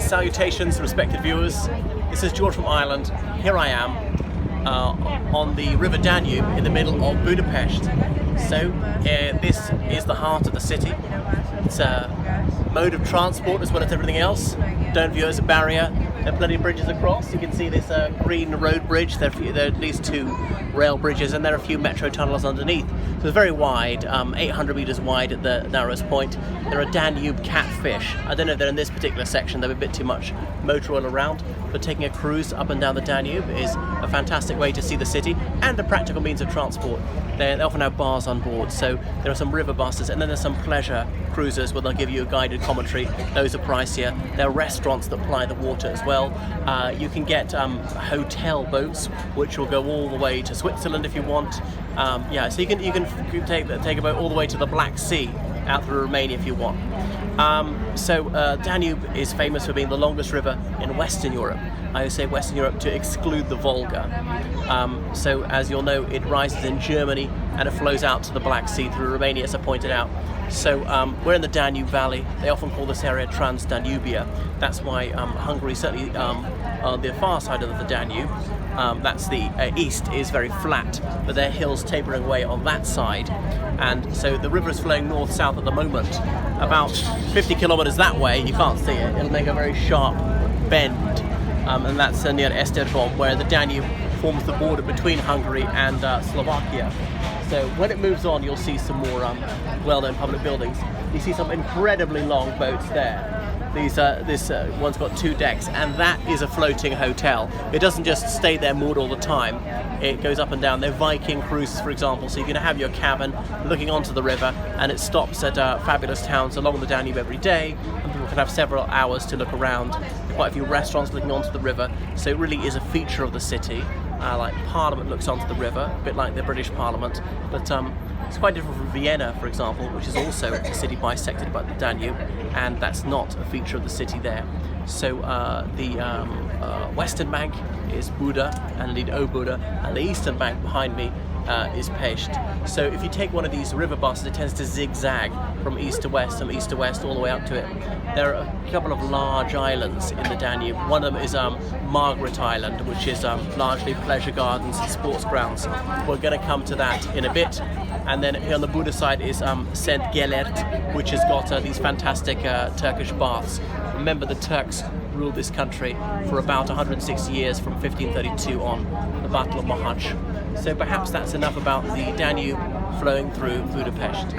Salutations, respected viewers. This is George from Ireland. Here I am on the River Danube in the middle of Budapest. So this is the heart of the city. It's a mode of transport as well as everything else. Don't view it as a barrier. There are plenty of bridges across. You can see this green road bridge. There are at least 2 rail bridges, and there are a few metro tunnels underneath. So it's very wide, 800 meters wide at the narrowest point. There are Danube catfish. I don't know if they're in this particular section. There's a bit too much motor oil around, but taking a cruise up and down the Danube is a fantastic way to see the city and a practical means of transport. They often have bars on board, so there are some river buses, and then there's some pleasure cruisers where they'll give you a guided commentary. Those are pricier. There are restaurants that ply the water as well. You can get hotel boats which will go all the way to Switzerland if you want. So you can take a boat all the way to the Black Sea out through Romania if you want. Danube is famous for being the longest river in Western Europe. I say Western Europe to exclude the Volga. So as you'll know, it rises in Germany and it flows out to the Black Sea through Romania, as I pointed out. So we're in the Danube Valley. They often call this area Transdanubia. That's why Hungary, certainly on the far side of the Danube, that's the east, is very flat, but there are hills tapering away on that side. And so the river is flowing north-south at the moment. About 50 kilometers that way, you can't see it, it'll make a very sharp bend. And that's near Esztergom, where the Danube forms the border between Hungary and Slovakia. So when it moves on, you'll see some more well-known public buildings. You see some incredibly long boats there. This one's got 2 decks, and that is a floating hotel. It doesn't just stay there moored all the time. It goes up and down. They're Viking cruises, for example, so you can have your cabin looking onto the river, and it stops at fabulous towns along the Danube every day, and people can have several hours to look around. Quite a few restaurants looking onto the river, so it really is a feature of the city. Like Parliament looks onto the river, a bit like the British Parliament, but it's quite different from Vienna, for example, which is also a city bisected by the Danube, and that's not a feature of the city there. So the western bank is Buda, and indeed Óbuda, and the eastern bank behind me is Pest. So if you take one of these river buses, it tends to zigzag from east to west, all the way up to it. There are a couple of large islands in the Danube. One of them is Margaret Island, which is largely pleasure gardens and sports grounds. We're going to come to that in a bit. And then here on the Buda side is Szent Gellert, which has got these fantastic Turkish baths. Remember, the Turks ruled this country for about 160 years, from 1532 on, the Battle of Mohacs. So perhaps that's enough about the Danube flowing through Budapest.